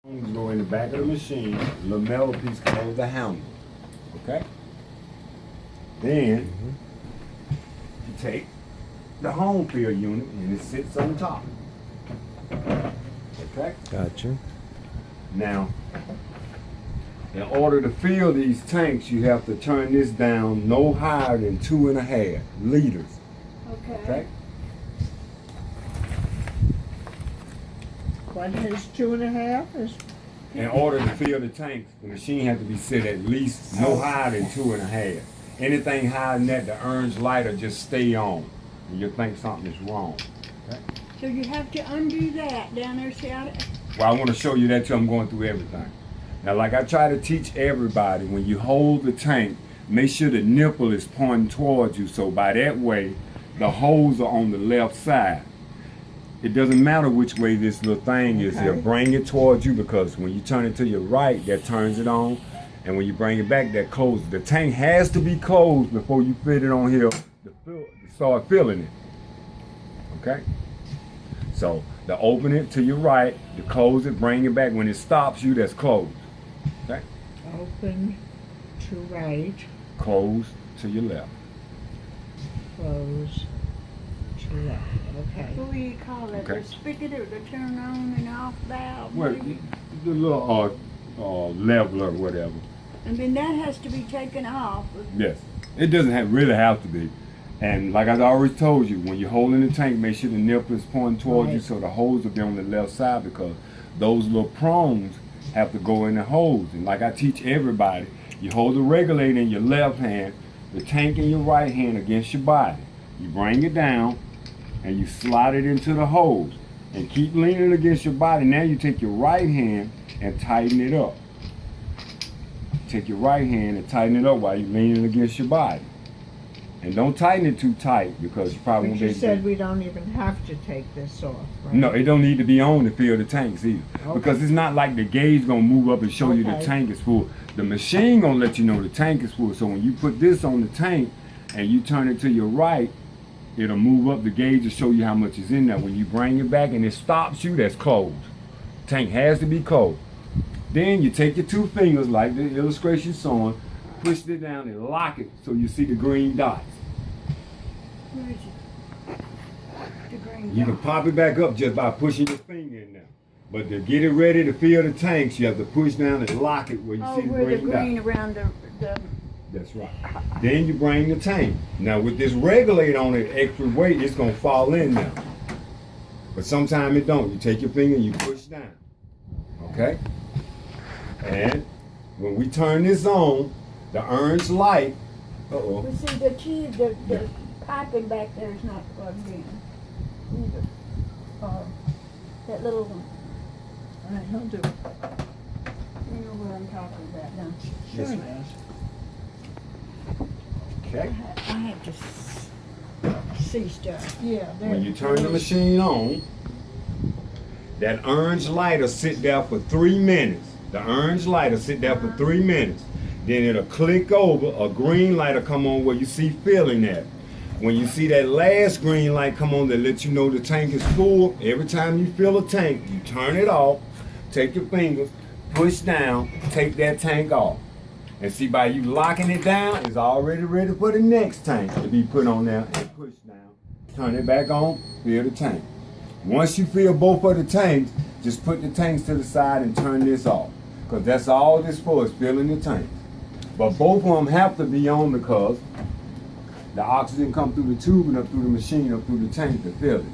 You go in the back of the machine, a little metal piece called the handle. Okay? Then you take the home field unit and it sits on top. Okay? Gotcha. Now, in order to fill these tanks, you have to turn this down no higher than 2.5 liters. Okay? What is 2.5? In order to fill the tanks, the machine has to be set at least no higher than 2.5. Anything higher than that, the orange light will just stay on. And you'll think something is wrong. Okay? So you have to undo that down there, see how to... Well, I want to show you that too. I'm going through everything. Now, like I try to teach everybody, when you hold the tank, make sure the nipple is pointing towards you. So by that way, the holes are on the left side. It doesn't matter which way this little thing is here. Bring it towards you, because when you turn it to your right, that turns it on. And when you bring it back, that closes. The tank has to be closed before you fit it on here to start filling it. Okay? So, to open it to your right, to close it, bring it back. When it stops you, that's closed. Okay? Open to right, Close to your left. close to left. Okay. What do you call it? Okay. The spigot or the turn on and off valve? Well, maybe? the little leveler or whatever. And then that has to be taken off. Yes. It doesn't really have to be. And like I already told you, when you're holding the tank, make sure the nipple is pointing towards you, so the hose will be on the left side, because those little prongs have to go in the hose. And like I teach everybody, you hold the regulator in your left hand, the tank in your right hand against your body. You bring it down and you slide it into the hose and keep leaning against your body. Now you take your right hand and tighten it up. Take your right hand and tighten it up while you're leaning against your body. And don't tighten it too tight, because you probably But won't be you able said to. we don't even have to take this off, right? No, it don't need to be on to fill the tanks either. Okay. Because it's not like the gauge gonna move up and show you the Okay. tank is full. The machine gonna let you know the tank is full. So when you put this on the tank and you turn it to your right, it'll move up the gauge to show you how much is in there. When you bring it back and it stops you, that's closed. Tank has to be closed. Then you take your 2 fingers, like the illustration showing, push it down and lock it so you see the green dots. Where is it? The green You can dot. pop it back up just by pushing your finger in there. But to get it ready to fill the tanks, you have to push down and lock it where you Oh, see the where the green green dot. around the That's right. Then you bring the tank. Now with this regulator on it, extra weight, it's gonna fall in now. But sometimes it don't. You take your finger and you push down. Okay? And when we turn this on, the orange light, uh-oh. Well, see, the tube, the piping back there is not plugged in either. That little one. All right, he'll do it. You know what I'm talking about, don't you? Sure Yes, he ma'am. does. Okay? I have to see stuff. Yeah, there. When you turn the machine on, that orange light will sit there for 3 minutes. The orange light will sit there for 3 minutes. Then it'll click over, a green light will come on where you see filling at. When you see that last green light come on that lets you know the tank is full, every time you fill a tank, you turn it off, take your fingers, push down, take that tank off. And see, by you locking it down, it's already ready for the next tank to be put on there and push down. Turn it back on, fill the tank. Once you fill both of the tanks, just put the tanks to the side and turn this off. Because that's all this for, is filling the tank. But both of them have to be on, because the oxygen comes through the tube and up through the machine, up through the tank to fill it.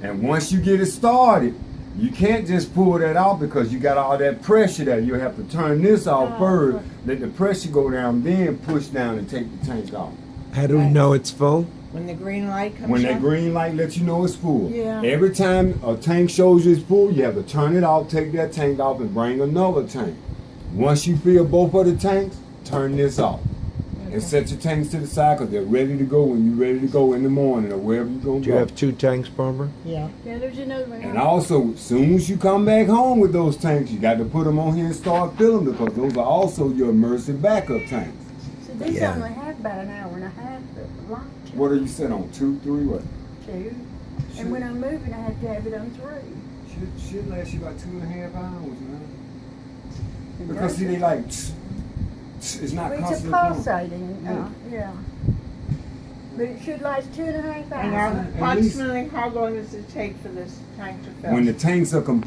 And once you get it started, you can't just pull that off, because you got all that pressure there. You have to turn this off first, let the pressure go down, then push down and take the tank off. How do we know it's full? When the green light comes When on? that green light lets you know it's full. Yeah. Every time a tank shows you it's full, you have to turn it off, take that tank off, and bring another tank. Once you fill both of the tanks, turn this off. And set your tanks to the side, because they're ready to go when you're ready to go in the morning or wherever you're going Do to you go. have 2 tanks, Barbara? Yeah. Yeah, there's another one. And also, as soon as you come back home with those tanks, you got to put them on here and start filling them, because those are also your immersive backup tanks. So this Yeah. only had about an hour and a half of light to What are you set on? 2, 3, what? two. And when I'm moving, I have to have it on 3. Should last you about 2.5 hours, man. It Because see, does. they like, it's not It's a constantly flowing. pulsating, yeah. But it should last 2.5 And hours. At least- approximately how long does it take for this tank to fill? When the tanks are complete.